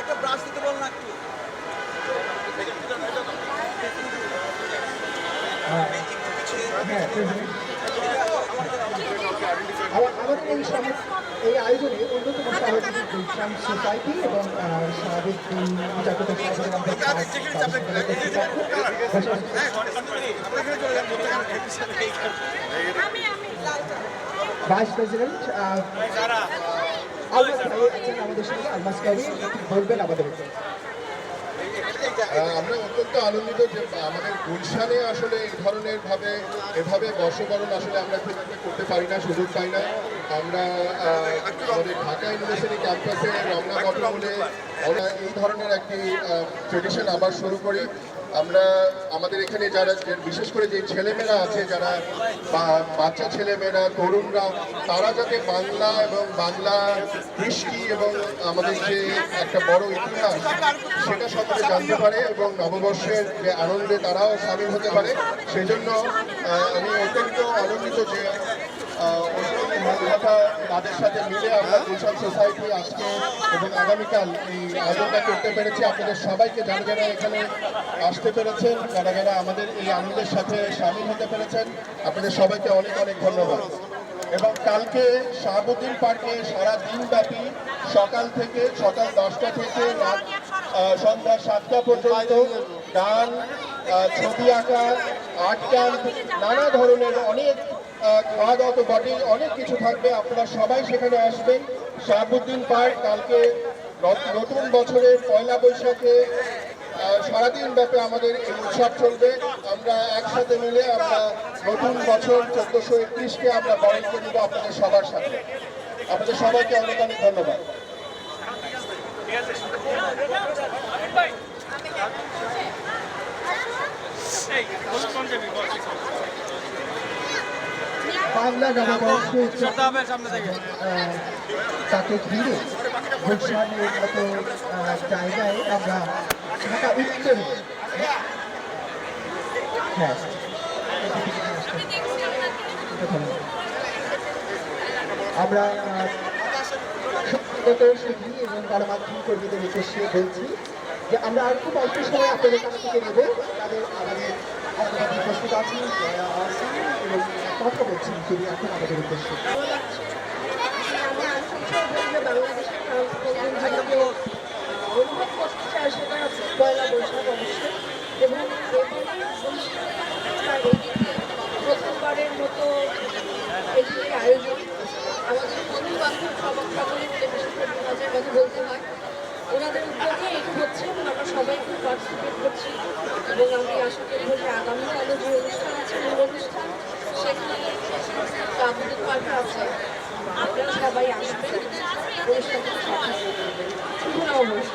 একটা ব্রাশ দিতে বল না একটু। আমাদের এই আয়োজনে অন্যতম সহযোগী গুলশান সোসাইটি এবং সাবেক জাতীয় ভাইস প্রেসিডেন্ট আলমাস ভাই আছেন আমাদের সঙ্গে। আলমাস ভাই বলবেন আমাদের। আমরা অত্যন্ত আনন্দিত যে আমাদের গুলশানে আসলে এই ধরনের এভাবে বর্ষবরণ আসলে আমরা খুব একটা করতে পারি না, সুযোগ পাই না। আমরা আমাদের ঢাকা ইউনিভার্সিটি ক্যাম্পাসে রমনা মঠমূলে আমরা এই ধরনের একটি ট্রেডিশন আবার শুরু করি। আমরা আমাদের এখানে যারা বিশেষ করে যে ছেলেমেয়েরা আছে, যারা বাচ্চা ছেলেমেয়েরা তরুণরা, তারা যাতে বাংলা এবং বাংলা কৃষ্টি এবং আমাদের যে একটা বড় ইতিহাস সেটা সকলে জানতে পারে এবং নববর্ষের যে আনন্দে তারাও সামিল হতে পারে। সেজন্য আমি অত্যন্ত আনন্দিত যে তাদের সাথে মিলে আমরা গুলশান সোসাইটি আজকে এবং আগামীকাল এই আয়োজনটা করতে পেরেছি। আপনাদের সবাইকে যারা যারা এখানে আসতে পেরেছেন, যারা যারা আমাদের এই আনন্দের সাথে সামিল হতে পেরেছেন, আপনাদের সবাইকে অনেক অনেক ধন্যবাদ। এবং কালকে শাহাবুদ্দিন পার্কে সারা দিনব্যাপী সকাল 10টা থেকে রাত সন্ধ্যা 7টা পর্যন্ত গান, ছবি আঁকা, আর্ট ক্যাম্প, নানা ধরনের অনেক খাওয়া দাওয়া তো বটেই, অনেক কিছু থাকবে। আপনারা সবাই সেখানে আসবেন। শাহাবুদ্দিন পার্ক কালকে নতুন বছরের পয়লা বৈশাখে সারাদিন ব্যাপী আমাদের এই উৎসব চলবে। আমরা একসাথে মিলে আমরা নতুন বছর 1431কে আমরা বরণ করে দেবো আপনাদের সবার সাথে। আপনাদের সবাইকে অনেক অনেক ধন্যবাদ। বাংলা নববর্ষ তাকে ঘিরে গুলশানের মতো জায়গায় আমরা ঢাকা উত্তরে আমরা সুধী এবং গণমাধ্যম কর্মীদের উদ্দেশ্যে বলছি যে আমরা আর খুব অল্প সময় আপনাদের কাছ থেকে নেব। তাদের আমাদের উপস্থিত আছেন এবং কথা বলছেন তিনি এখন আমাদের উদ্দেশ্যে। অনুভব করতে চাই সেটা হচ্ছে পয়লা বৈশাখ অবশ্যই। এবং প্রথমবারের মতো এটি আয়োজন আমাদের বন্ধু বান্ধব সকলে মিলে, বিশেষ করে কাজের কথা বলতে হয়, ওনাদের উদ্যোগে এটি হচ্ছে এবং আমরা সবাই খুব পার্টিসিপেট করছি। এবং আমি আশা করব যে আগামীকালে যে অনুষ্ঠান আছে, মূল অনুষ্ঠান, সেখানে শাহাবুদ্দিন পার্কে আছে, আপনারা সবাই আসবেন অনুষ্ঠানটি। শুভ নববর্ষ।